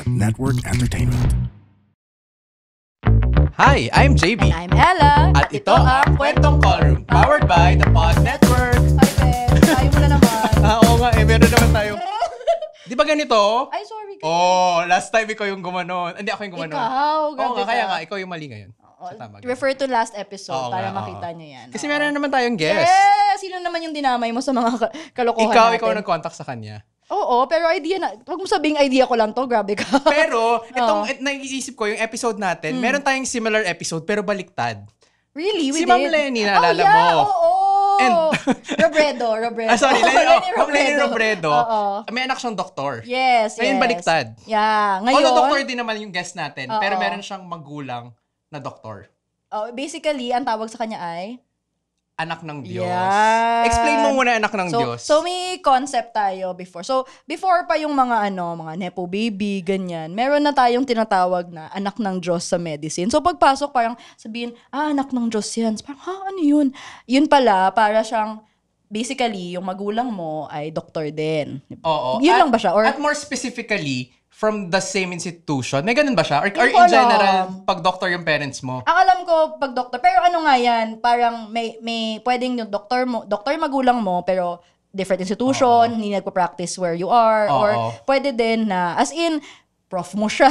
Pod Network Entertainment. Hi, I'm JB. And I'm Ella. At ito ang Kwentong Callroom, powered by the Pod Network. Hi, Ben. Tayo mo na naman. Oo nga, meron naman tayo. Di ba ganito? Ay, sorry. Last time ikaw yung gumanon. Hindi, ako yung gumanon. Ikaw, Oo nga, kaya nga, ikaw yung mali ngayon. So, tama. refer to last episode para nga, makita nyo yan. Kasi meron naman tayong guest. Sino naman yung dinamay mo sa mga kalokohan Ikaw natin? nag-contact sa kanya. Oo, pero idea na. Huwag mo sabing idea ko lang to. Grabe ka. Pero, naiisip ko, yung episode natin, meron tayong similar episode, pero baliktad. Really? Si Ma'am Lenny, naalala mo? Oo. And Robredo. sorry, Lenny Robredo. Oo. May anak siyang doktor. Yes. Ngayon baliktad. Yeah. Ngayon. Although doktor din naman yung guest natin, pero meron siyang magulang na doktor. Basically, ang tawag sa kanya ay? Anak ng Diyos. Yan. Explain mo muna anak ng Diyos. So may concept tayo before. So before pa yung mga mga nepo baby, ganyan. Meron na tayong tinatawag na anak ng Diyos sa medicine. So pagpasok parang sabihin, anak ng Diyos yan. So, parang, ano yun? Yun pala, para siyang basically yung magulang mo ay doktor din. Oo. Yun lang ba siya? Or at more specifically, from the same institution. May ganun ba siya? Or ko in alam. general, pag doctor yung parents mo? ang alam ko pag doktor, pero ano nga yan, parang may pwedeng yung doktor yung magulang mo, pero different institution, hindi nagpa-practice where you are, or pwede din na, as in, prof mo siya,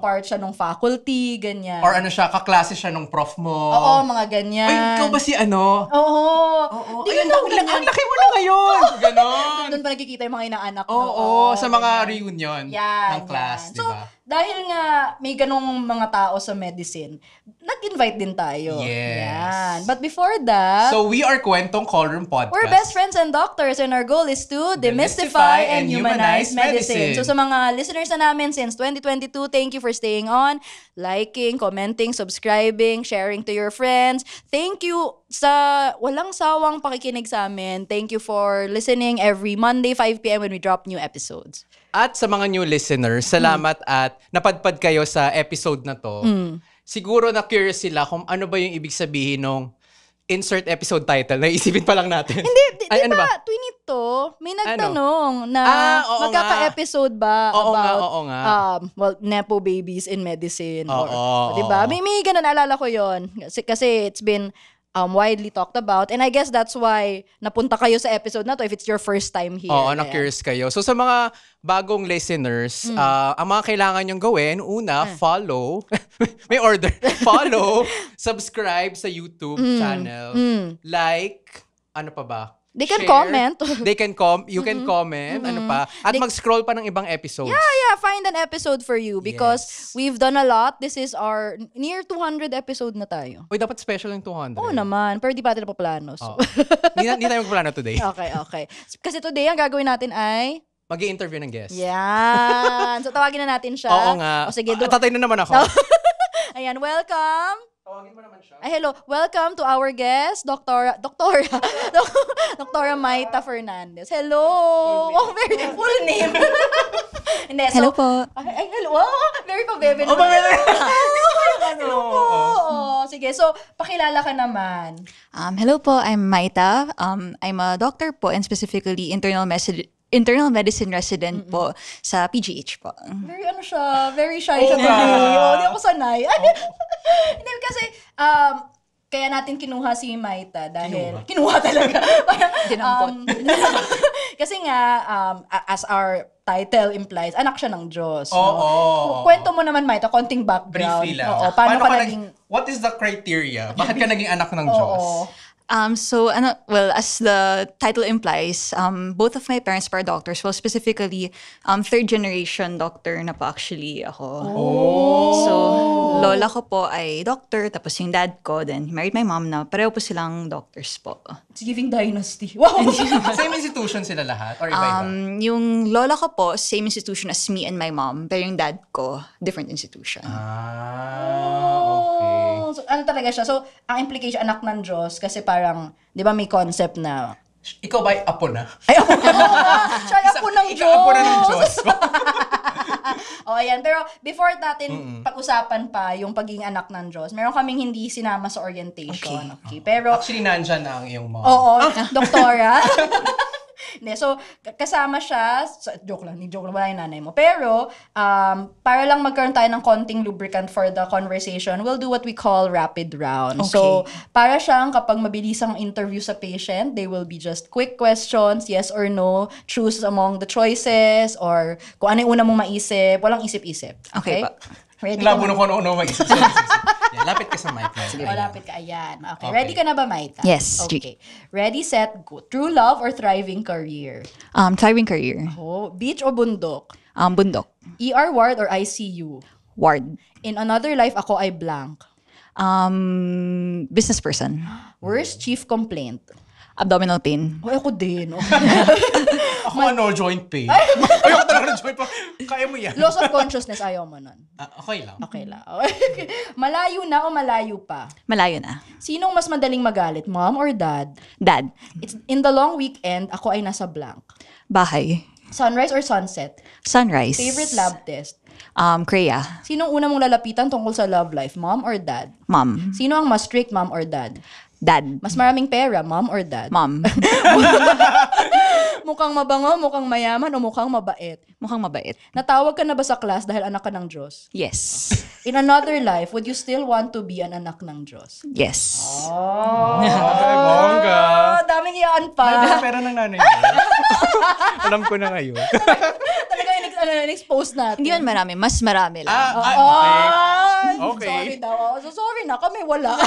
part siya ng faculty, ganyan. Or ano siya, kaklase siya nung prof mo? Oo, mga ganyan. Ay, ikaw ba si ano? Oo. Di Ayun, ko ang laki mo na ngayon! Ganon. Doon pa nakikita yung mga inaanak mo. Oo, sa mga reunion ng class, di So, ba? dahil nga may ganong mga tao sa medicine, nag-invite din tayo. Yes. Yan. But before that, So, we are Kwentong Callroom Podcast. we're best friends and doctors, and our goal is to demystify and humanize medicine. So sa mga listeners na namin since 2022, thank you for staying on, liking, commenting, subscribing, sharing to your friends. Thank you sa walang sawang pakikinig sa amin. Thank you for listening every Monday 5 p.m. when we drop new episodes. At sa mga new listeners, salamat at napadpad kayo sa episode na to. Siguro na curious sila kung ano ba yung ibig sabihin ng insert episode title. Naisipin pa lang natin. Hindi, Ay, di ano ba, Twinito, may nagtanong na oo magkaka-episode ba Oo about, nga. nepo babies in medicine. Oo, Di ba? May ganun, naalala ko yon kasi it's been widely talked about, and I guess that's why napunta kayo sa episode na to if it's your first time here. Oo, na-curious kayo. So sa mga bagong listeners, ang mga kailangan nyong gawin, una, follow. May order. Follow, subscribe sa YouTube channel. Like, ano pa ba? They can Share. comment. You can comment. Ano pa? At mag-scroll pa ng ibang episodes. Yeah, find an episode for you because we've done a lot. This is our near 200 episode na tayo. Uy, dapat special yung 200. Oo naman, pero di pa natin napaplano. So. Hindi tayo magplano today. Okay. Kasi today, ang gagawin natin ay Mag-i-interview ng guest. Yan. So, tawagin na natin siya. Oo nga. O sige, tatay na naman ako. Ayan, welcome. Tawagin mo naman siya. Ay, hello. Welcome to our guest, Doktora Maita Fernandez. Hello. Very full name. Hindi, so, Hello po. Ay, hello. Oh, very pabebe naman. pabebe. Hello po. Sige, so, pakilala ka naman. Hello po, I'm Maita. I'm a doctor po and specifically internal medicine resident po sa PGH po. Very shy siya today. Hindi ako sanay. Hindi, kasi, kaya natin kinuha si Maita dahil, kinuha talaga. Dinampot. Kasi nga, as our title implies, anak siya ng Diyos. Oo. Kwento mo naman, Maita, konting background. Briefly lang. Oo, paano ka naging... What is the criteria? Bakit ka naging anak ng Diyos? As the title implies, both of my parents are doctors. Well, specifically, third generation doctor na po actually ako. So, lola ko po ay doctor, tapos yung dad ko, then he married my mom na pareho po silang doctors po. It's giving dynasty. Wow! Same institution sila lahat? Or iba-iba? Yung lola ko po, same institution as me and my mom, pero yung dad ko, different institution. Okay. So, ano talaga siya? So, ang implication, anak ng Diyos, kasi parang, di ba may concept na, Ikaw ba ay apo na? ay, apo siya ay apo ng Diyos. Apo na ng Diyos. Ayan. Pero before natin pag-usapan pa yung pagiging anak ng Diyos, meron kaming hindi sinama sa orientation. Okay. Pero, Actually, nandyan na ang iyong mom. oo, doktora. Hindi, so, kasama siya, joke lang, wala yung nanay mo. Pero, para lang magkaroon tayo ng konting lubricant for the conversation, we'll do what we call rapid round. Okay. So, para siyang kapag mabilisang interview sa patient, they will be just quick questions, yes or no, choose among the choices, or kung ano yung una mong maisip, walang isip-isip. Okay pa. Ready Labo ka na kung ano mag-isip. Yan, lapit ka sa mic. Sige, lapit ka. Ayan. Okay. Ready ka na ba, Maita? Yes, G. Okay. Ready, set, go. True love or thriving career? Thriving career. Oh, beach o bundok? Bundok. ER ward or ICU? Ward. In another life, ako ay blank. Business person. Worst chief complaint? Abdominal pain. Oh, ako din. Ako joint pain. Ayoko talaga ng joint pain. Kaya mo yan. Loss of consciousness, ayaw mo nun. Okay lang. Okay lang. Malayo na o malayo pa? Malayo na. Sinong mas madaling magalit, mom or dad? Dad. It's in the long weekend, ako ay nasa blank. Bahay. Sunrise or sunset? Sunrise. Favorite lab test? Kreya. Sinong una mong lalapitan tungkol sa love life, mom or dad? Mom. Sino ang mas strict, mom or dad? Dad. Mas maraming pera, mom or dad? Mom. Mukhang mabango, mukhang mayaman, o mukhang mabait? Mukhang mabait. Natawag ka na ba sa class dahil anak ka ng Diyos? Yes. In another life, would you still want to be an anak ng Diyos? Yes. Oh, Ay, bongga. daming iyaan pa. Pera ng nanay mo. Alam ko na ngayon. Talaga in-expose natin. Hindi man marami. Mas marami lang. Okay. Sorry daw. So, sorry na, kami wala.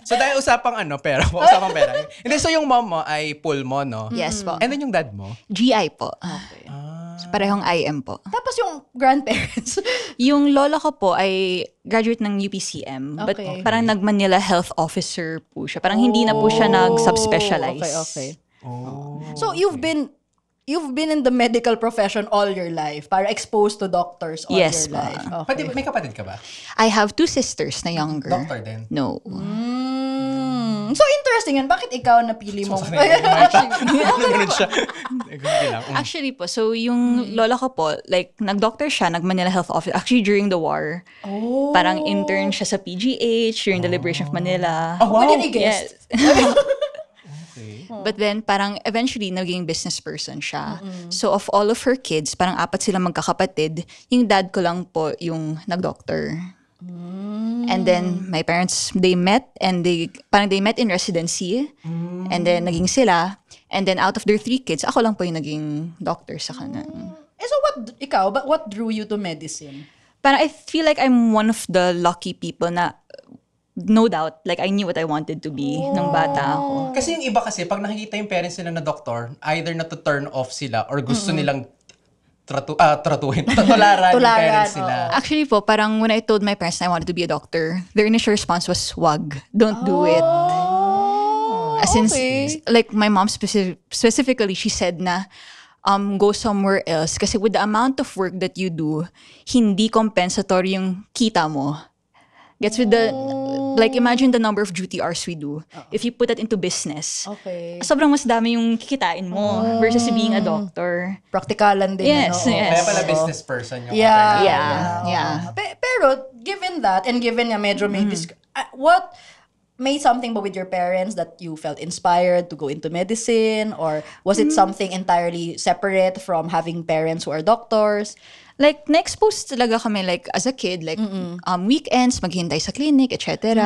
So dahil usapang pera. Usapang pera. Hindi, so yung mom mo ay full mo, no? Yes po. And then yung dad mo? GI po. Okay. So, parehong IM po. Tapos yung grandparents. Yung lola ko po ay graduate ng UPCM. But Okay. parang nag-Manila Health Officer po siya. Parang hindi na po siya nag-subspecialize. Okay. So you've been in the medical profession all your life, para exposed to doctors all Yes, your life. ma. Okay. May kapatid ka ba? I have 2 sisters na younger. Doctor din? No. So interesting yan. Bakit ikaw napili mo? Ganun siya. Sige lang. Actually po, so yung lola ko po, like, nag-doctor siya, nag-Manila Health Office. Actually, during the war, parang intern siya sa PGH during the Liberation of Manila. Oh, wow. Pwede i-guess. Yes. Okay. But then, parang eventually, naging business person siya. So, of all of her kids, parang 4 sila magkakapatid. Yung dad ko lang po yung nag-doctor. And then, my parents, they met in residency. And then, naging sila. And then, out of their 3 kids, ako lang po yung naging doctor sa kanan. So what drew you to medicine? Parang I feel like I'm one of the lucky people na, no doubt, like, I knew what I wanted to be nung bata ako. Kasi yung iba kasi, pag nakikita yung parents nila na doktor, either na to turn off sila or gusto nilang tularan yung parents nila. Actually po, parang when I told my parents I wanted to be a doctor, their initial response was, wag, don't do it. As in, like, my mom specifically, she said na, go somewhere else. Kasi with the amount of work that you do, hindi compensatory yung kita mo. Gets with the, like, imagine the number of duty hours we do. If you put that into business, Okay. sobrang mas dami yung kikitain mo versus being a doctor. Praktikalan din. Yes, ano? yes. Kaya pala business person yung Yeah. attorney. Yeah. Pero, given that, and given na medyo may what made something ba with your parents that you felt inspired to go into medicine? Or was it something entirely separate from having parents who are doctors? Like, na-expose talaga kami, like, as a kid, like, weekends, maghintay sa clinic, etc.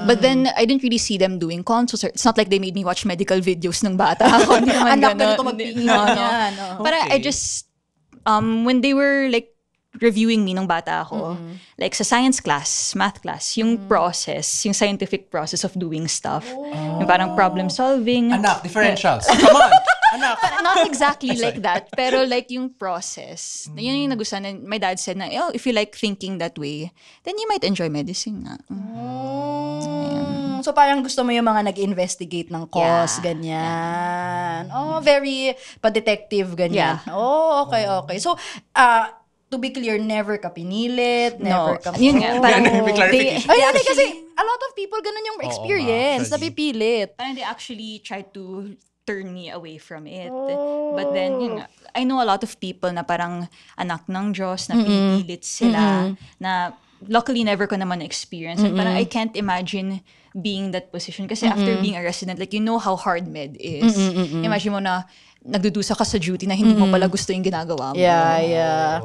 But then, I didn't really see them doing consults. It's not like they made me watch medical videos ng bata ako. Hindi naman Anak, ganon. ganito mag-PE. Yan, oh. Para I just, when they were, like, reviewing me nung bata ako, like, sa science class, math class, yung process, yung scientific process of doing stuff, yung parang problem solving. Anak, differentials. Come on! Anak! Not exactly like that, pero like yung process. Yun yung nagustuhan. And my dad said na, oh, if you like thinking that way, then you might enjoy medicine nga. So parang gusto mo yung mga nag-investigate ng cause, Yeah. ganyan. Oh, very pa-detective, ganyan. Yeah. Oh, okay. So, to be clear, never ka pinilit, never ka... Yun nga, parang May clarification. Ay, they kasi actually- a lot of people ganun yung experience, actually. napipilit. Parang they actually tried to turn me away from it. But then, yun nga, I know a lot of people na parang anak ng Diyos, na pinipilit sila, na luckily never ko naman na-experience. And parang I can't imagine being that position. Kasi after being a resident, like, you know how hard med is. Imagine mo na nagdudusa ka sa duty na hindi mo pala gusto yung ginagawa mo. Yeah.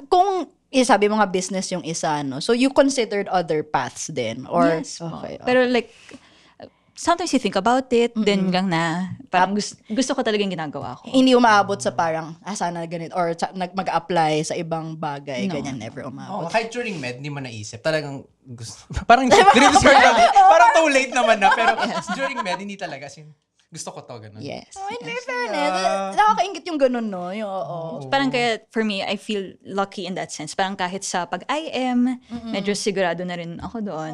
Kung sabi mo nga business yung isa, no? So you considered other paths din? Or, Yes. okay. Pero like, sometimes you think about it, then lang na, parang gusto ko talaga yung ginagawa ko. Hindi umaabot sa parang, sana ganito, or mag-apply sa ibang bagay, ganyan, never umabot. Kahit during med, hindi mo naisip. Talagang gusto. Parang research lang. Parang too late naman na. Pero during med, hindi talaga. Gusto ko to, ganun. Yes. In fairness, nakakaingit yung ganun, no? Yung, Parang kaya, for me, I feel lucky in that sense. Parang kahit sa pag-IM, medyo sigurado na rin ako doon.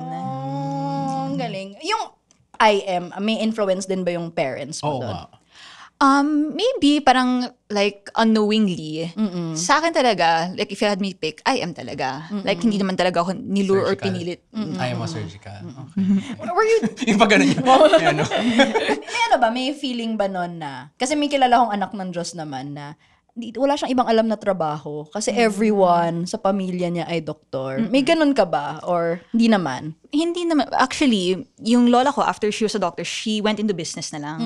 Ang galing. Yung IM, may influence din ba yung parents mo doon? Maybe parang like unknowingly. Sa akin talaga, like if you had me pick, I am talaga. Like hindi naman talaga ako nilure or Surgical. pinilit. Ayaw mo surgical. Okay. Were you, Yung pag ganun yun. Yan, no? may ano ba, may feeling ba nun na, kasi may kilala kong anak ng Diyos naman na, wala siyang ibang alam na trabaho kasi everyone sa pamilya niya ay doktor. May ganun ka ba? Or hindi naman? Hindi naman. Actually, yung lola ko, after she was a doctor, she went into business na lang.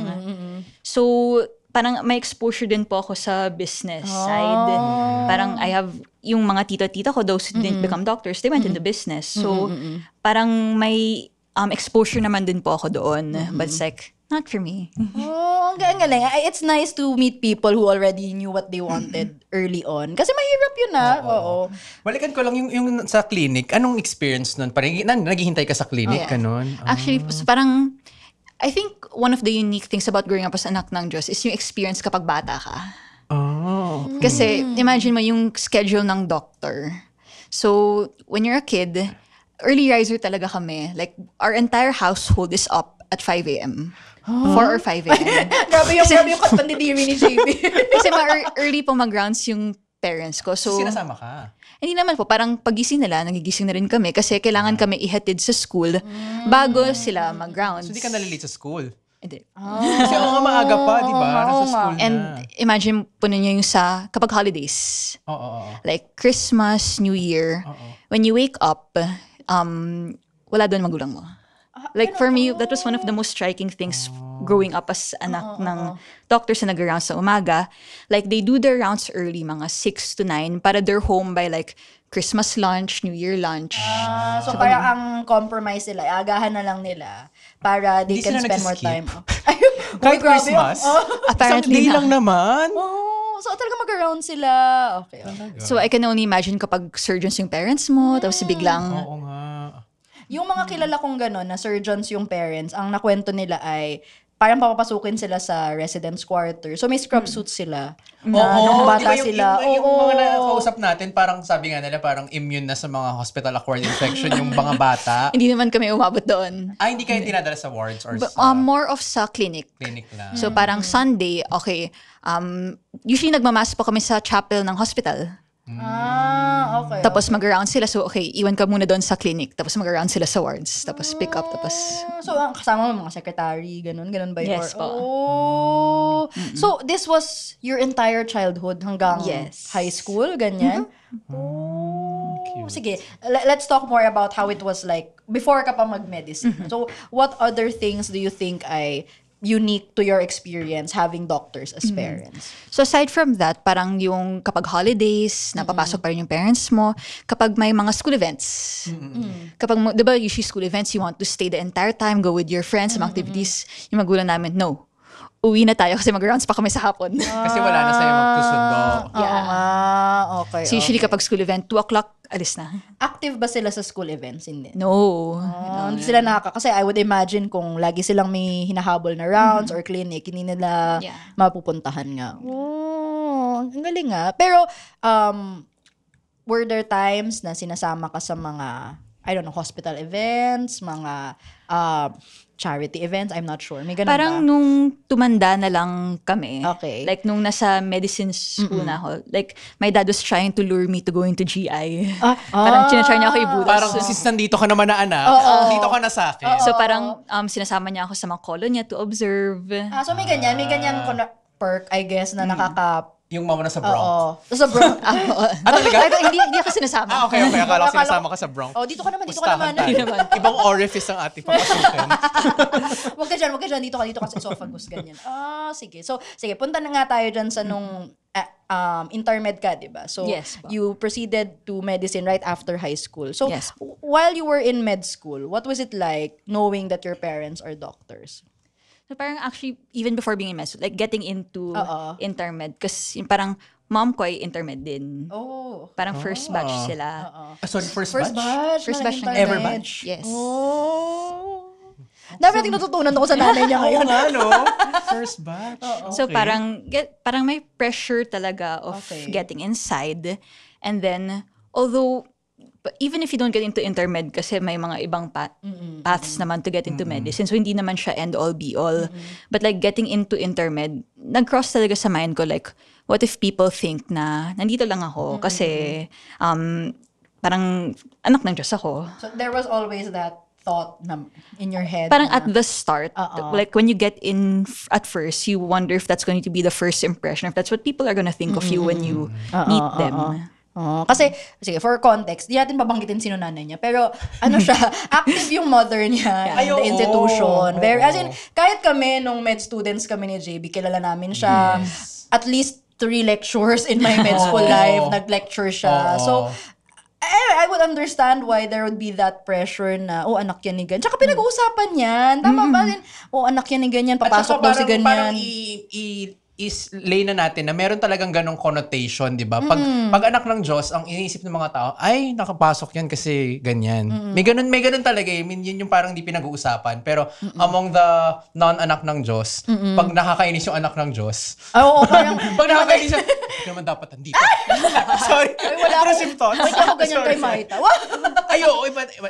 So, parang may exposure din po ako sa business side. Parang I have, yung mga tita-tita ko, those who didn't become doctors, they went into business. So, parang may exposure naman din po ako doon. But it's like, not for me. Ang galing. It's nice to meet people who already knew what they wanted early on. Kasi mahirap yun Oo. Balikan ko lang yung sa clinic. Anong experience nun? Parang naghihintay ka sa clinic, ganun? Actually, parang, I think one of the unique things about growing up as anak ng Diyos is yung experience kapag bata ka. Kasi, imagine mo yung schedule ng doctor. So, when you're a kid, early riser talaga kami. Like, our entire household is up at 5 a.m. 4 or 5 a.m. grabe yung katpandidiri ni JB. Kasi early po mag-rounds yung parents ko. So, Sinasama ka? hindi naman po. Parang pagising nila, nagigising na rin kami kasi kailangan kami ihatid sa school bago sila mag-rounds. So, di ka nalilate sa school? Hindi. Kasi nga maaga pa, di ba? Nasa school na. And imagine po ninyo yung kapag holidays. Oo. Like Christmas, New Year. When you wake up, wala doon magulang mo. Like for me, that was one of the most striking things growing up as anak ng doctors na nag-rounds sa umaga. Like they do their rounds early, mga 6 to 9, para they're home by like Christmas lunch, New Year lunch. So parang ang compromise nila, agahan na lang nila para they Hindi can sila spend more nagsiskip? time. Kahit grabe. Christmas? Apparently Isang day na. lang naman? So talaga mag-around sila. Okay. So I can only imagine kapag surgeons yung parents mo, tapos biglang, Oo nga. Yung mga kilala kong gano'n, na surgeons yung parents, ang nakwento nila ay parang papapasukin sila sa residence quarter. So may scrub suits sila. Nung bata di ba sila. yung mga nakausap natin, parang sabi nga nila, parang immune na sa mga hospital-acquired infection yung mga bata. hindi naman kami umabot doon. Hindi kayo dinadala sa wards or But, sa more of sa clinic. clinic lang. So parang Sunday, okay, usually nagmamas po kami sa chapel ng hospital. Okay. Tapos mag-around sila. So okay, iwan ka muna doon sa clinic. Tapos mag-around sila sa wards. Tapos pick up. Tapos So, ang kasama mo, mga secretary, ganun ba yun? Yes po. So, this was your entire childhood hanggang Yes. high school, ganyan? Sige, let's talk more about how it was like before ka pa mag-medicine. So, what other things do you think ay unique to your experience having doctors as parents? So aside from that, parang yung kapag holidays, napapasok pa rin yung parents mo. Kapag may mga school events. Kapag, di ba usually school events, you want to stay the entire time, go with your friends, some activities. Yung magulang namin, no. Uwi na tayo kasi mag-rounds pa kami sa hapon. Kasi wala na sa'yo magtusundo. Oo nga, okay. So usually kapag school event, 2 o'clock, alis na. Active ba sila sa school events? Hindi. No. Hindi sila kasi I would imagine kung lagi silang may hinahabol na rounds or clinic, hindi nila mapupuntahan nga. Ang galing nga. Pero, were there times na sinasama ka sa mga, I don't know, hospital events, mga charity events? I'm not sure. May ganun Parang ba? nung tumanda na lang kami, Okay. like nung nasa medicine school na ako, like my dad was trying to lure me to go into GI. Parang tinatry niya ako ibutas. Parang since nandito ka naman na anak, dito ka na sa akin. So parang sinasama niya ako sa mga colon niya to observe. So may ganyan perk, I guess, na Yung mama na sa Bronx. Oo. Sa Bronx. Hindi ako sinasama. Okay. Akala ko sinasama ka sa Bronx. Oh, dito ka naman. Pustahan tayo. Ibang orifice ang ating papasukin. Wag ka dyan. Dito ka sa esophagus, ganyan. Sige. So, sige, punta na nga tayo dyan sa nung intermed ka, di ba? So, Yes, po. you proceeded to medicine right after high school. So, Yes. while you were in med school, what was it like knowing that your parents are doctors? So parang actually, even before being in med school, like getting into Oo. intermed, kasi parang mom ko ay intermed din. Oh. Parang first batch sila. Sorry, first First batch? batch. First batch ng Ever intermed. batch? Yes. Oh. Dami nating natutunan ako sa nanay niya ngayon. Oo nga, no? First batch. So parang may pressure talaga of Okay. getting inside. And then, although, even if you don't get into intermed kasi may mga ibang paths naman to get into medicine. So hindi naman siya end all be all. But like getting into intermed, nag-cross talaga sa mind ko like, what if people think na nandito lang ako kasi parang anak ng Diyos ako. So, there was always that thought in your head. Parang na, at the start, like when you get in at first, you wonder if that's going to be the first impression, if that's what people are gonna think of you when you meet them. Kasi, sige, for context, di natin babanggitin sino nanay niya. Pero, siya, active yung mother niya in the institution. Very, as in, kahit kami, nung med students kami ni JB, kilala namin siya. At least 3 lectures in my med school life. Nag-lecture siya. So, I would understand why there would be that pressure na, anak yan ni ganyan. Tsaka pinag-uusapan yan. Tama ba din? Anak yan ni ganyan, papasok daw si ganyan. Parang is-lay na natin na meron talagang ganong connotation, di ba? Pag anak ng Diyos, ang iniisip ng mga tao, ay, nakapasok yan kasi ganyan. May ganun talaga eh. I mean, yun yung parang di pinag-uusapan. Pero among the non-anak ng Diyos, pag nakakainis yung anak ng Diyos, Parang, pag nakakainis yung, hindi naman dapat nandito. Sorry. ay, wala Intrusive thoughts. Wait, ako ganyan kay Maita.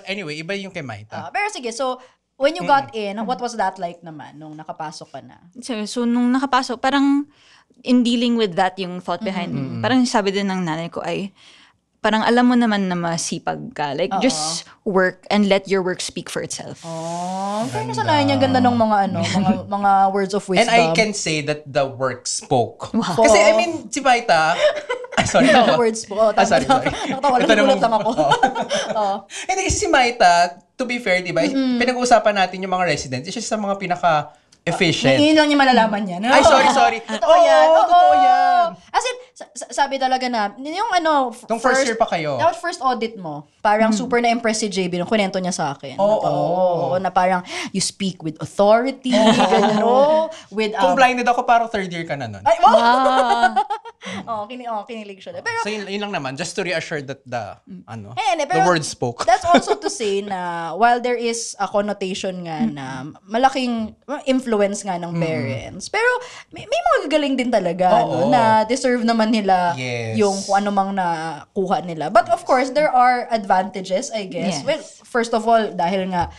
Anyway, iba yung kay Maita. Pero sige, so, when you got in, what was that like naman nung nakapasok ka na? So nung nakapasok, parang in dealing with that, yung thought behind, parang sabi din ng nanay ko ay, parang alam mo naman na masipag ka. Like, just work and let your work speak for itself. Kaya nasanayan niya ganda ng mga words of wisdom. And I can say that the work spoke. Wow. Kasi, I mean, si Maita, sorry. Words po. Sorry. Nakatawa lang, nagulat lang ako. Hindi, kasi si Maita, to be fair, diba, pinag-uusapan natin yung mga residents, isa sa mga pinaka-efficient. Ngayon lang niya malalaman yan. Ay, sorry. Totoo yan. Totoo yan. As in, sabi talaga na, yung Nung first year pa kayo. Yung first audit mo, parang super na-impress si JB nung kwento niya sa akin. Oo. Na parang, you speak with authority, ganyan, with... Kung blinded ako, parang third year ka na nun. Ay, kinilig siya. Pero, So, yun lang naman, just to reassure that the pero word spoke. That's also to say na while there is a connotation nga na malaking influence nga ng parents, pero may mga gagaling din talaga na deserve naman nila yung kung ano mang nakuha nila. But of course, there are advantages, I guess. Yes. Well, first of all, dahil nga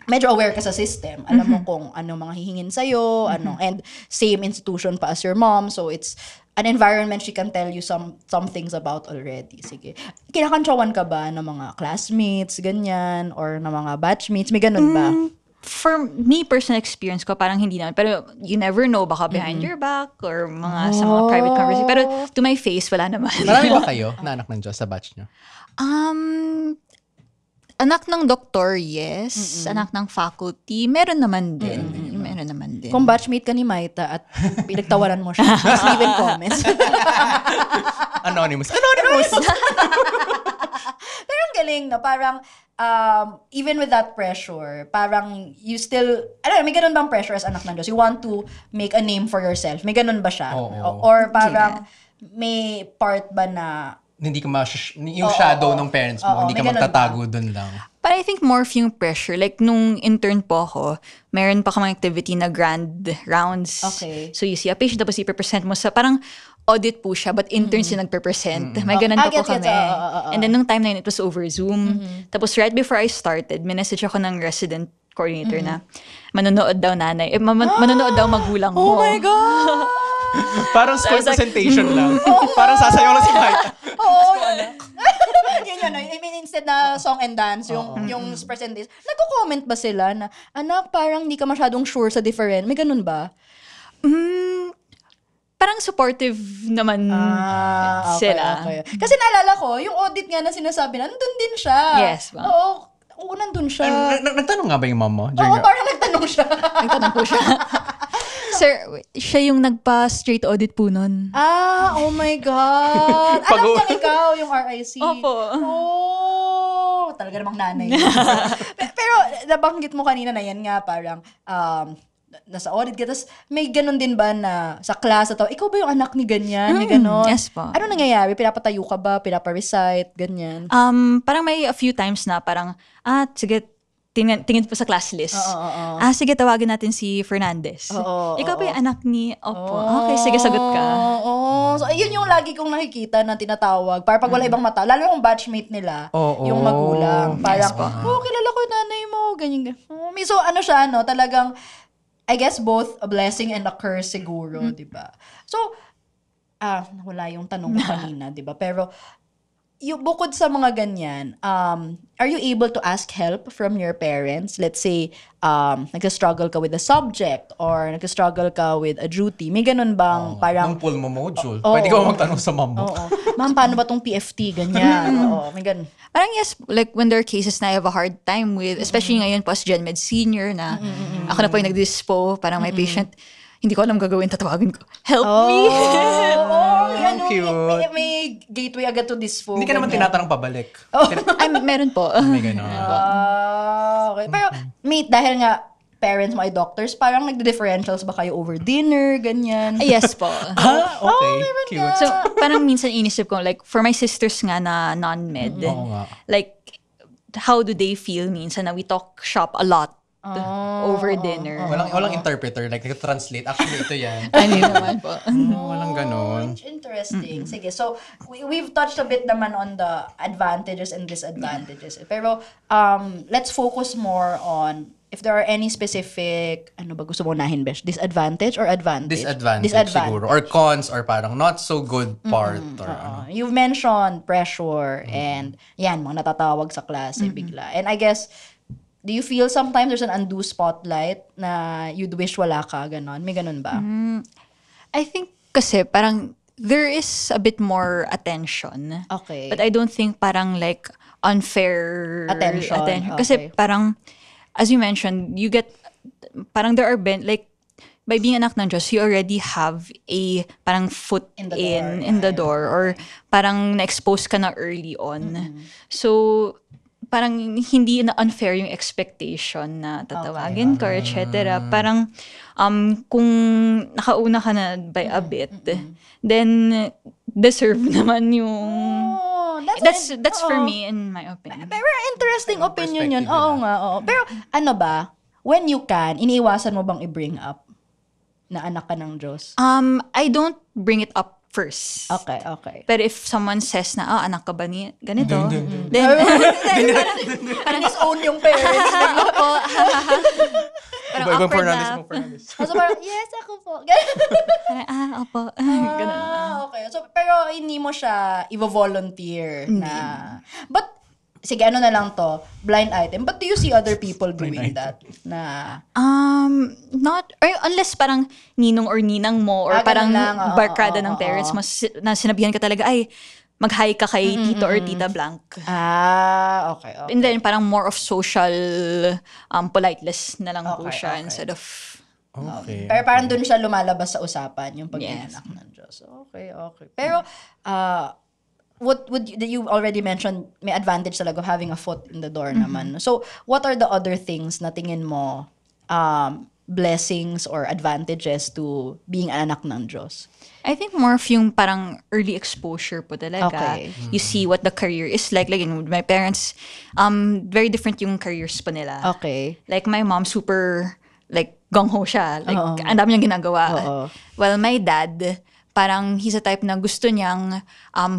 medyo aware ka sa system. Alam mo kung ano mga hihingin sa'yo, and same institution pa as your mom. So it's an environment she can tell you some things about already. Sige. Kinakantsawan ka ba ng mga classmates, ganyan, or ng mga batchmates? May ganun ba? For me, personal experience ko, parang hindi naman. Pero you never know, baka behind your back or sa mga private conversation. Pero to my face, wala naman. Marami ba kayo na anak ng Diyos sa batch nyo? Anak ng doktor, yes. Anak ng faculty, meron naman din. Meron naman din. Kung batchmate ka ni Maita at pinagtawaran mo siya, please leave in comments. Anonymous. Pero ang galing na parang, even with that pressure, parang you still, may ganun bang pressure as anak ng Diyos? You want to make a name for yourself? May ganun ba siya? Or parang may part ba na hindi ka yung shadow ng parents mo, hindi ka magtatago dun lang. But I think more of yung pressure. Like, nung intern po ako, meron pa kaming activity na grand rounds. Okay. So, you see a patient, tapos i-present mo sa, parang audit po siya, but interns yung nagpe-present. May ganun pa po kami. And then, nung time na yun, it was over Zoom. Tapos, right before I started, minessage ako ng resident coordinator na, manonood daw nanay, manonood daw magulang mo. Oh my God! Parang school presentation lang. Parang sasayaw lang si Maita. Yun. I mean, instead na song and dance, yung presentation, nagko-comment ba sila na, anak, parang hindi ka masyadong sure sa different? May ganun ba? parang supportive naman sila. Okay. Kasi naalala ko, yung audit nga na sinasabi, nandun din siya. Yes, ba? Oo, nandun siya. Nagtanong nga ba yung mom mo? Oo, parang nagtanong siya. Nagtanong po siya. Sir, siya yung nagpa-straight audit po nun. Oh my God. Alam niya ikaw, yung RIC. Opo. Talaga namang nanay. Pero nabanggit mo kanina na yan nga, parang nasa audit ka. Tapos may ganun din ba na sa class at ikaw ba yung anak ni ganyan? May ganun. Yes po. Ano nangyayari? Pinapatayo ka ba? Pinapa-recite? Ganyan? Parang may a few times na parang, sige, tingin po sa class list. Sige, tawagin natin si Fernandez. Ikaw ba yung anak ni Opo? Okay, sige, sagot ka. So, yun yung lagi kong nakikita na tinatawag. Para pag wala ibang mata, lalo yung batchmate nila, yung magulang. Parang, kilala ko yung nanay mo. Ganyan. So, ano siya, talagang, I guess both a blessing and a curse siguro, di ba? So, wala yung tanong ko kanina, di ba? Pero, bukod sa mga ganyan, are you able to ask help from your parents? Let's say, nagka-struggle ka with a subject or nagka-struggle ka with a duty. May ganun bang parang... Nung pull mo module. Pwede ka ba magtanong sa mom mo? Ma'am, paano ba tong PFT? Ganyan. May ganun. Parang yes, like when there are cases na I have a hard time with, especially ngayon po as Gen Med senior na ako na po yung nag-dispo, parang may patient, hindi ko alam gagawin, tatawagin ko, help me! Cute. May gateway agad to dispo. Hindi ka naman tinatanong pabalik. Meron po. May gano'n. Okay. Pero, dahil nga, parents mo ay doctors, parang nagde-differentials ba kayo over dinner, ganyan? Yes po. Okay. Cute. So, parang minsan inisip ko, like, for my sisters nga na non-med, like, how do they feel minsan na we talk shop a lot over dinner? Walang interpreter, like, translate. Actually, ito yan. Ano naman po. Walang ganon. Interesting. Sige, so, we've touched a bit naman on the advantages and disadvantages. Pero, let's focus more on if there are any specific, ano ba gusto mo unahin, Besh? Disadvantage or advantage? Disadvantage siguro. Or cons or parang not so good part. Or ano. You've mentioned pressure and yan, mga natatawag sa klase bigla. And I guess, do you feel sometimes there's an undue spotlight na you'd wish wala ka, ganon? May ganon ba? I think kasi parang there is a bit more attention. Okay. But I don't think parang like unfair Attention. Kasi Okay. parang, as you mentioned, you get, parang there are like, by being anak ng Diyos, you already have a parang foot In the in the door or parang na-expose ka na early on. So, parang hindi na unfair yung expectation na tatawagin ka or etc. Parang kung nakauna ka na by a bit, then deserve naman yung... That's for me, in my opinion. Pero interesting opinion yun. perspective Oo nila. nga, oo. Pero ano ba, when you can, iniiwasan mo bang i-bring up na anak ka ng Diyos? I don't bring it up first. Okay. Pero if someone says na, anak ka ba ni ganito? Then, Parang disown yung parents. parang Ibang awkward Fernandez na. mo, Fernandez. So parang, yes, ako po. Parang, opo. Ganun. Okay. So, pero hindi mo siya i-volunteer na... But, sige, ano na lang to, blind item. But do you see other people doing that? Na... Not, or unless parang ninong or ninang mo or parang ganun lang. Oo, barkada ng parents mo na sinabihan ka talaga, ay, mag-hi ka kay tito or tita blank. Okay. And then parang more of social politeness na lang po Okay, siya okay. instead of... Okay. Pero parang dun siya lumalabas sa usapan, yung pag-ianak ng Diyos. Okay. Pero, what would you already mentioned, may advantage talaga of having a foot in the door naman. So, what are the other things na tingin mo blessings or advantages to being an anak ng Diyos? I think more of yung parang early exposure po talaga. Okay. You see what the career is like. Like, with my parents, very different yung careers po nila. Okay. Like, my mom, super, like, gung-ho siya. Like, ang dami niyang ginagawa. Well, my dad, parang he's a type na gusto niyang,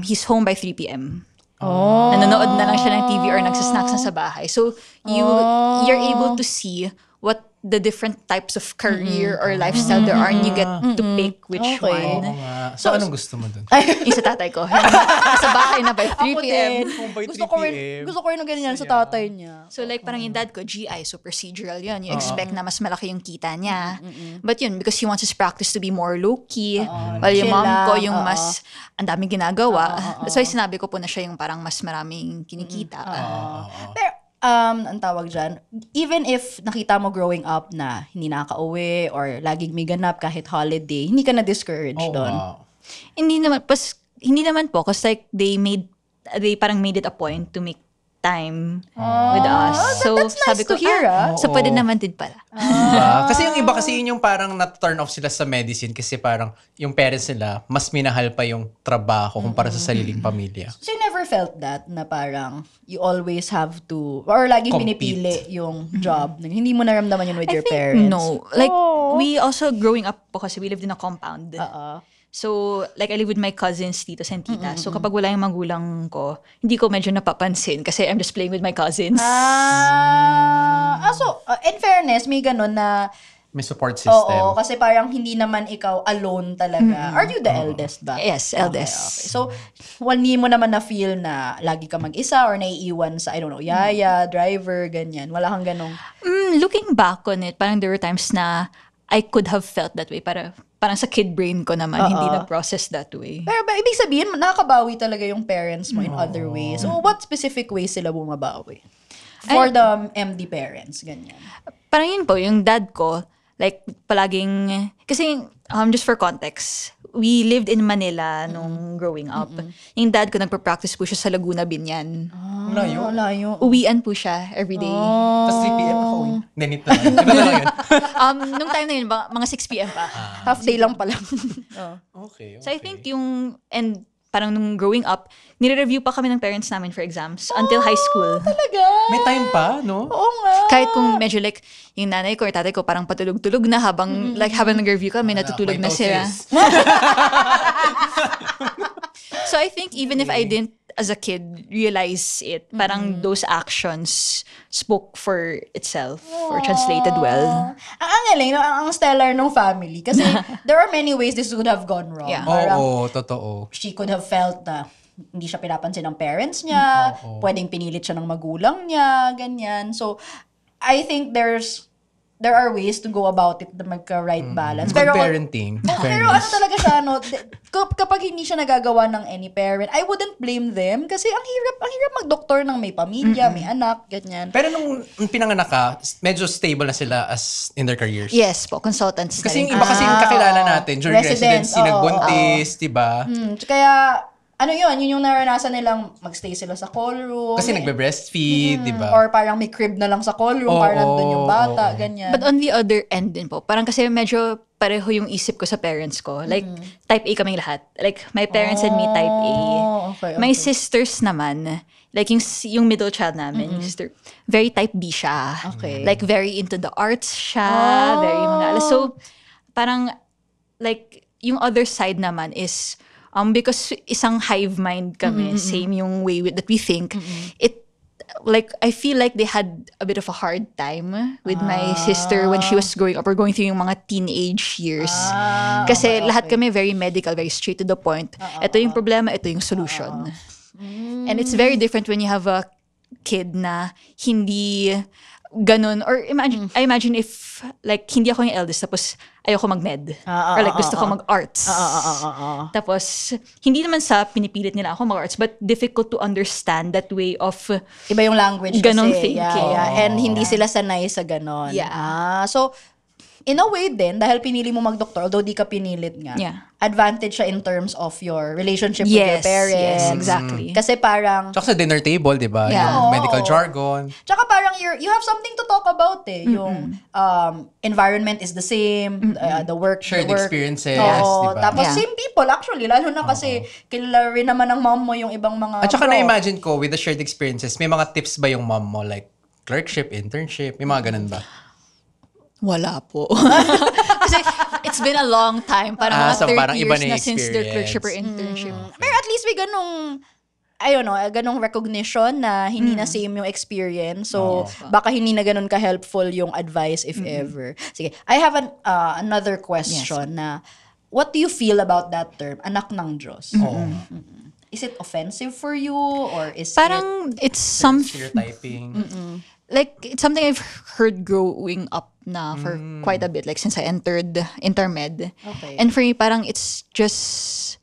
he's home by 3 p.m. Nanonood na lang siya ng TV or nagsasnacks na sa bahay. So, you're able to see what the different types of career or lifestyle there are and you get to pick which Okay. Oo one. nga. So, anong gusto mo dun? Yung sa tatay ko. Sa bahay na by 3 Ako p.m. din. By Gusto 3 ko PM. rin, gusto ko rin ng ganyan sa tatay niya. So like parang yung dad ko, GI, so procedural yun. You expect na mas malaki yung kita niya. But yun, because he wants his practice to be more low-key. While yung Chill mom ko, lang, yung mas, ang daming ginagawa. That's why sinabi ko po na siya yung parang mas maraming kinikita. Pero, ang tawag dyan, even if nakita mo growing up na hindi nakaka-uwi or laging may ganap kahit holiday, hindi ka na-discourage doon. Wow. Hindi naman po, because like they parang made it a point to make time with us. So that's nice sabi ko, to hear, so pwede naman din pala. Diba? Kasi yung iba kasi yun yung parang na-turn off sila sa medicine kasi parang yung parents nila mas minahal pa yung trabaho kumpara sa sariling pamilya. So you never felt that na parang you always have to, or laging Compete. pinipili yung job. Hindi mo naramdaman yun with I your think parents? no. Like, we also, growing up po kasi we lived in a compound. So, like, I live with my cousins, titos and tita. So, kapag wala yung magulang ko, hindi ko medyo napapansin kasi I'm just playing with my cousins. So, in fairness, may ganun na, May support system. oo, kasi parang hindi naman ikaw alone talaga. Are you the eldest ba? Yes, eldest. Okay. So, hindi mo naman na-feel na lagi ka mag-isa or naiiwan sa, I don't know, yaya, driver, ganyan. Wala kang ganong, Looking back on it, parang there were times na I could have felt that way. Parang sa kid brain ko naman, hindi na-process that way. pero ibig sabihin, nakakabawi talaga yung parents mo in other ways. So, what specific ways sila bumabawi? For the MD parents, ganyan. Parang yun po, yung dad ko, like, palaging, kasi, just for context, we lived in Manila nung growing up. Yung dad ko, nagpa-practice po siya sa Laguna, Binyan. Layo. Layo. Uwian po siya everyday. Tapos 3 p.m. ako uwi. Nenit na lang. Di ba na lang yun? Nung time na yun, mga 6 p.m. pa. Half day lang pala. Okay. So I think and parang nung growing up, nire-review pa kami ng parents namin for exams until high school. Talaga? May time pa, no? Oo nga. Kahit kung medyo like, yung nanay ko or tatay ko parang patulog-tulog na habang nag-review kami, natutulog na sila. Mitosis. So I think even if I didn't, as a kid, realize it, parang those actions spoke for itself or translated well. Ang galing, no? Ang stellar ng family. Kasi there are many ways this would have gone wrong. Yeah. Parang Oo, totoo. she could have felt na hindi siya pinapansin ng parents niya, pwedeng pinilit siya ng magulang niya, ganyan. So, I think there are ways to go about it na magka-right balance. Good parenting. Pero ano talaga siya, no? Kapag hindi siya nagagawa ng any parent, I wouldn't blame them kasi ang hirap mag-doktor ng may pamilya, may anak, ganyan. Pero nung pinanganak ka, medyo stable na sila as in their careers. Yes po, consultants Kasi na yung rin. iba kasi yung kakilala natin during Residents, residency, oo, nagbuntis, diba? Kaya, ano yun yung naranasan nilang magstay sila sa call room. Kasi nagbe-breastfeed, diba? Or parang may crib na lang sa call room para nandun yung bata, ganyan. But on the other end din po, parang kasi medyo pareho yung isip ko sa parents ko. Like, type A kaming lahat. Like, my parents and me, type A. Okay, My sisters naman, like yung middle child namin, yung sister, very type B siya. Okay. Like, very into the arts siya, very mga So, parang, like, yung other side naman is, because isang hive mind kami, same yung way that we think, like, I feel like they had a bit of a hard time with my sister when she was growing up or going through yung mga teenage years. Kasi lahat kami very medical, very straight to the point. Ito yung problema, ito yung solution. And it's very different when you have a kid na hindi ganun. Or I imagine if, like, hindi ako yung eldest, tapos ayoko mag-med. Or like, gusto ko mag-arts. Tapos, hindi naman sa pinipilit nila ako mag-arts, but difficult to understand that way of Iba yung language ganong kasi. thinking. Yeah. And hindi sila sanay sa ganon. Yeah. So, in a way din, dahil pinili mo mag-doktor, although di ka pinilit nga, Yeah. advantage siya in terms of your relationship with your parents. Yes, exactly. Kasi parang, Tsaka sa dinner table, diba? Yeah. Yung medical jargon. tsaka parang you have something to talk about eh. Yung environment is the same, the work. Shared the work. experiences, Oo. diba? Tapos Yeah. same people actually, lalo na kasi kilala rin naman ng mom mo yung ibang mga At saka prof. na-imagine ko, with the shared experiences, may mga tips ba yung mom mo? Like, clerkship, internship, may mga ganun ba? Wala po. Kasi it's been a long time. Parang mga So 30 parang iba years na na since their experience. clerkship or internship. Pero at least may ganong I don't know, ganong recognition na hindi na same yung experience. So, baka hindi na ganon ka-helpful yung advice if ever. Sige, I have another question na, what do you feel about that term, anak ng Diyos? Is it offensive for you? Or is Parang it's something, Stereotyping. like, it's something I've heard growing up na for quite a bit, like since I entered intermed. Okay. And for me, parang it's just,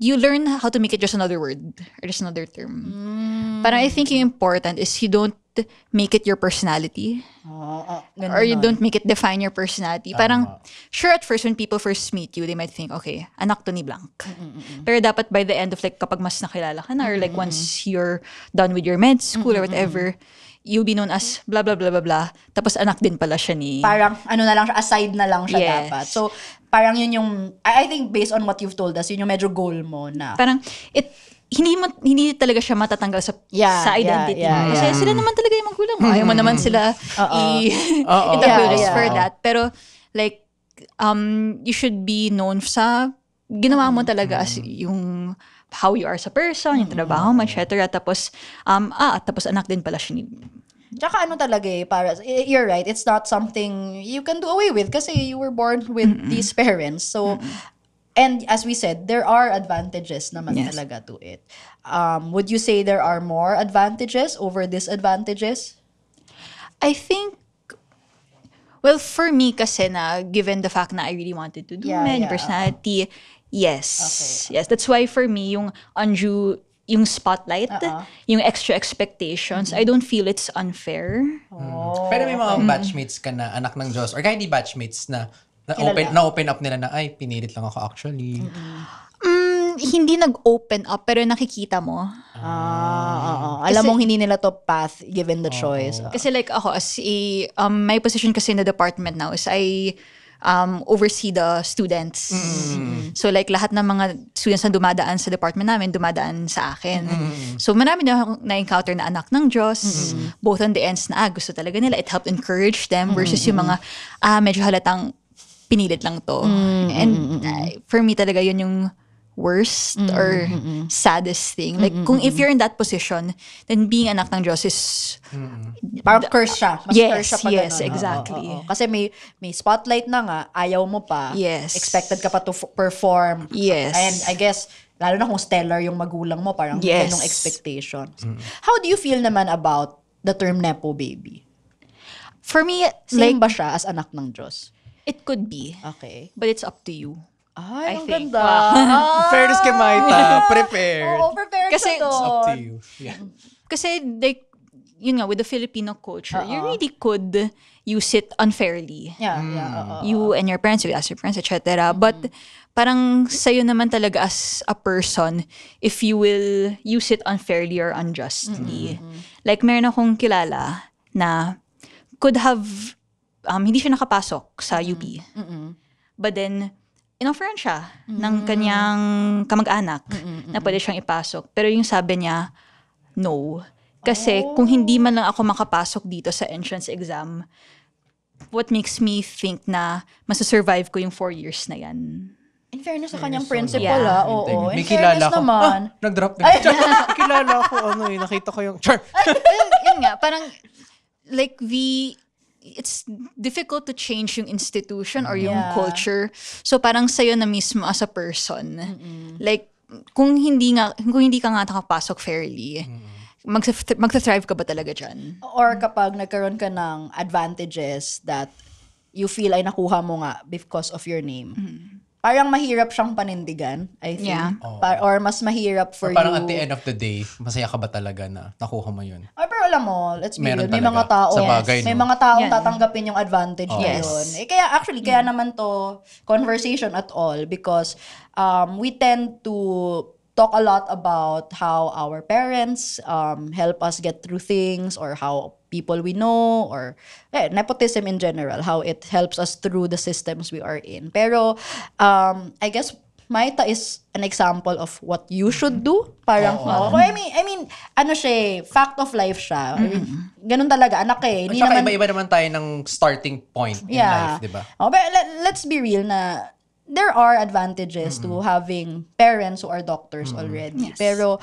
you learn how to make it just another word or just another term. Parang I think yung important is you don't make it your personality or you don't make it define your personality. Parang, sure, at first when people first meet you, they might think, okay, anak to ni blank. Pero dapat by the end of like kapag mas nakilala ka na or like once you're done with your med school or whatever, you'll be known as blah, blah, blah, blah, blah. Tapos anak din pala siya ni... Parang ano na lang siya, aside na lang siya Yes. dapat. So, parang yun yung, I think based on what you've told us, yun yung medyo goal mo na. Parang, hindi talaga siya matatanggal sa identity. Kasi sila naman talaga yung magulang mo. Ayaw mo naman sila i-introduce for that. Pero, like, you should be known sa ginawa mo talaga as yung how you are sa person, yung trabaho mo, etc. Tapos, tapos anak din pala siya ni... Tsaka ano talaga para, you're right, it's not something you can do away with kasi you were born with these parents. So, and as we said, there are advantages naman talaga to it. Would you say there are more advantages over disadvantages? I think, well, for me kasi na, given the fact na I really wanted to do personality, yes. Yes, that's why for me, yung yung spotlight, yung extra expectations, I don't feel it's unfair. Pero may mga batchmates ka na anak ng Diyos or kahit hindi batchmates na open up nila na ay pinilit lang ako actually. Hindi nag-open up pero nakikita mo. Alam mong hindi nila to path given the choice. Kasi like ako as my position kasi in the department now is I oversee the students. So like lahat ng mga students na dumadaan sa department namin, dumadaan sa akin. So marami na akong na-encounter na anak ng Diyos, both on the ends na gusto talaga nila. It helped encourage them versus yung mga medyo halatang pinilit lang to. And for me talaga yun yung worst or saddest thing. Like, kung if you're in that position, then being anak ng Diyos is... Parang curse siya. Mas curse siya pa yes, ganun. exactly. Kasi may spotlight na nga, ayaw mo pa. Yes. Expected ka pa to perform. Yes. And I guess, lalo na kung stellar yung magulang mo, parang ganong expectations. How do you feel naman about the term Nepo baby? For me, Same like, ba siya as anak ng Diyos? it could be. Okay. But it's up to you. Ay, I ang think. ganda. Fairness kay Maita, prepared. Oo, prepared Kasi ka It's up to doon. you. Yeah. Kasi like, yun nga, with the Filipino culture, you really could use it unfairly. Yeah. You and your parents, you ask your parents, etc. But parang sa'yo naman talaga as a person if you will use it unfairly or unjustly. Like, meron akong kilala na could have, hindi siya nakapasok sa UP. But then, inofferan siya ng kanyang kamag-anak na pwede siyang ipasok. Pero yung sabi niya, no. Kasi kung hindi man lang ako makapasok dito sa entrance exam, what makes me think na masusurvive ko yung 4 years na yan? In fairness sa kanyang principal, oo. May In kilala fairness ko. naman. Nag-drop na. May kilala ko, nakita ko yung... Char! Yun nga, parang, like, it's difficult to change yung institution or yung culture. So parang sa'yo na mismo as a person. Like, kung hindi ka nga nakapasok fairly, magsa-thrive ka ba talaga dyan? Or kapag nagkaroon ka ng advantages that you feel ay nakuha mo nga because of your name. Parang mahirap siyang panindigan, I think. Yeah. Or mas mahirap for Parang you. at the end of the day, masaya ka ba talaga na nakuha mo yun? Ay, pero alam mo, let's be Meron real. May talaga. mga tao, Sa bagay, may no? mga taong Yan. tatanggapin yung advantage na Yes. yun. Kaya naman to conversation at all because we tend to talk a lot about how our parents help us get through things or how people we know or nepotism in general, how it helps us through the systems we are in. Pero I guess Maita is an example of what you should do. Parang, I mean, ano siya, fact of life siya. I mean, ganun talaga, anak eh. At Hindi saka naman, iba-iba naman tayo ng starting point in life, di ba? But let's be real na there are advantages to having parents who are doctors already. Yes. Pero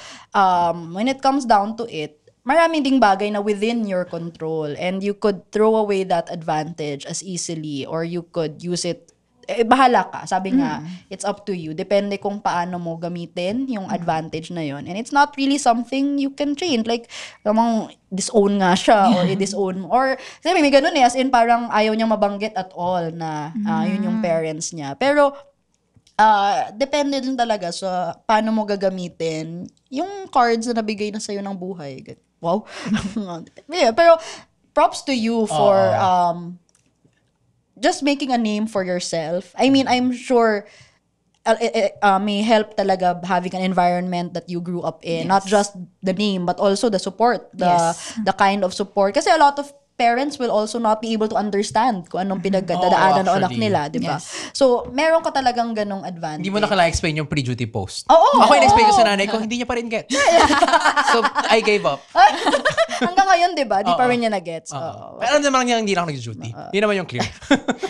when it comes down to it, maraming ding bagay na within your control, and you could throw away that advantage as easily, or you could use it. Bahala ka. Sabi nga, it's up to you. Depende kung paano mo gamitin yung advantage na yon. And it's not really something you can change. Like, namang disown nga siya or i-disown. Or, sabi, may ganun as in parang ayaw niyang mabanggit at all na yun yung parents niya. Pero, depende din talaga sa paano mo gagamitin yung cards na nabigay na sa'yo ng buhay. Wow. Yeah, pero, props to you for just making a name for yourself. I mean, I'm sure may help talaga having an environment that you grew up in. Not just the name, but also the support, the kind of support. Kasi a lot of parents will also not be able to understand kung anong pinagdadaanan ng anak nila, di ba? Yes. So, meron ka talagang ganong advantage. Hindi mo na kailangan explain yung pre-duty post. Oo. Ako in-explain ko sa nanay ko, hindi niya pa rin gets. So, I gave up. Hanggang ngayon, di ba? Di pa rin niya na-gets. Oo. Pero naman niya hindi lang ako nag-duty. Yun naman yung clear.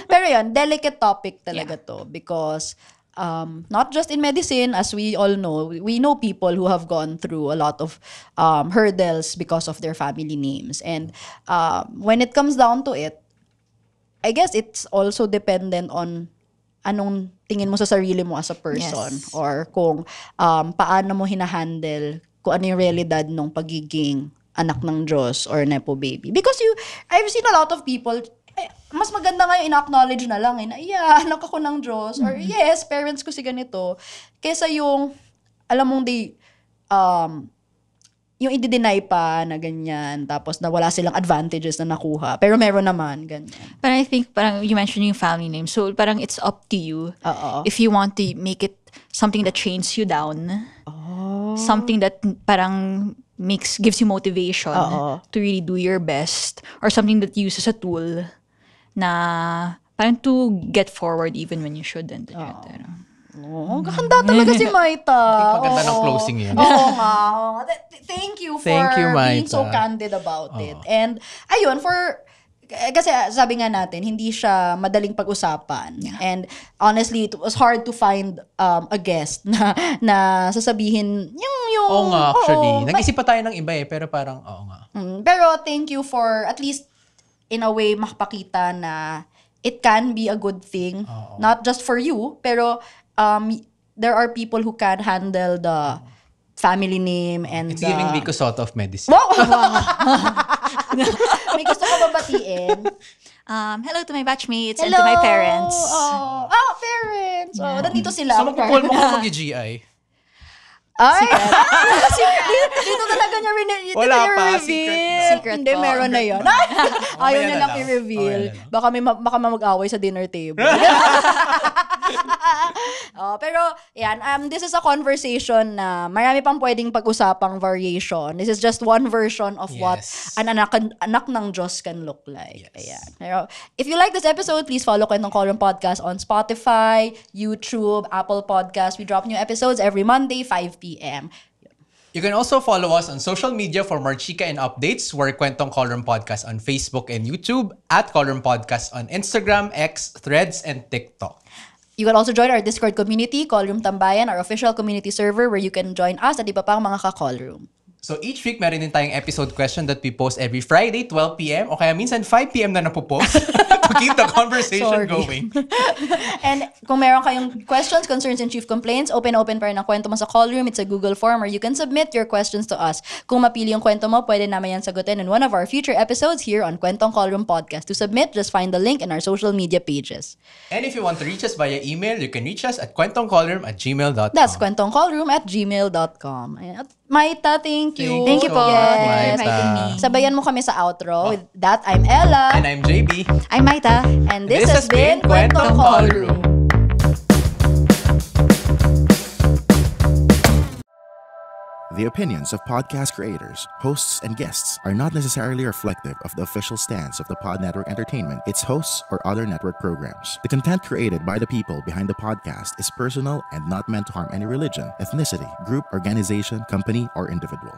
Pero yan, delicate topic talaga to because not just in medicine, as we all know, we know people who have gone through a lot of hurdles because of their family names. And when it comes down to it, I guess it's also dependent on anong tingin mo sa sarili mo as a person, or kung paano mo hinahandle kung ano yung realidad ng pagiging anak ng Diyos or nepo baby. Because I've seen a lot of people, mas maganda nga yung in-acknowledge na lang na, anak ako ng Diyos, or yes, parents ko si ganito, kesa yung, alam mong yung i-deny pa na ganyan, tapos na wala silang advantages na nakuha, pero meron naman, ganyan. But I think, parang you mentioned yung family name, so parang it's up to you if you want to make it something that trains you down, something that parang gives you motivation to really do your best, or something that you use as a tool na parang to get forward even when you shouldn't. Ganda talaga si Maita. Maganda ng closing yun. Oo nga. Thank you for being Maita. so candid about it. And ayun, kasi sabi nga natin, hindi siya madaling pag-usapan. And honestly, it was hard to find a guest na sasabihin yung Oo nga, actually. Nag-isip pa tayo ng iba pero parang, oo nga. Pero thank you for at least in a way makapakita na it can be a good thing. Not just for you, pero there are people who can handle the family name and It's giving Vico Soto of medicine. Wow! May gusto ka ba batiin? Hello to my batchmates and to my parents. Parents! Nandito sila. So, magpupul mo kung mag-GI. Ay! Dito talaga niya Wala pa, reveal. secret Hindi, po. meron na yun. Ayaw niya lang lang. i-reveal. Mamaya na Baka mag-away sa dinner table. Pero, yan. This is a conversation na marami pang pwedeng pag-usapang variation. This is just one version of what an anak ng Diyos can look like. Ayan. Pero, if you like this episode, please follow Kwentong Callroom Podcast on Spotify, YouTube, Apple Podcasts. We drop new episodes every Monday, 5 p.m. You can also follow us on social media for more chika and updates. We're Kwentong Callroom Podcast on Facebook and YouTube, at Callroom Podcast on Instagram, X, Threads, and TikTok. You can also join our Discord community, Callroom Tambayan, our official community server where you can join us at iba pang mga ka-callroom. So each week, meron din tayong episode question that we post every Friday, 12 p.m. O kaya minsan 5 p.m. na napopost to keep the conversation going. And kung meron kayong questions, concerns, and chief complaints, open pa rin ang kwento mo sa Callroom. It's a Google form where you can submit your questions to us. Kung mapili yung kwento mo, pwede naman yan sagutin in one of our future episodes here on Kwentong Callroom Podcast. To submit, just find the link in our social media pages. And if you want to reach us via email, you can reach us at kwentongcallroom@gmail.com. That's kwentongcallroom@gmail.com. At Maita, thank you. Thank you po Yes. for inviting me. Sabayan mo kami sa outro. With that, I'm Ella. And I'm JB. I'm Maita. And this has been Kwentong Callroom. The opinions of podcast creators, hosts, and guests are not necessarily reflective of the official stance of the Pod Network Entertainment, its hosts, or other network programs. The content created by the people behind the podcast is personal and not meant to harm any religion, ethnicity, group, organization, company, or individual.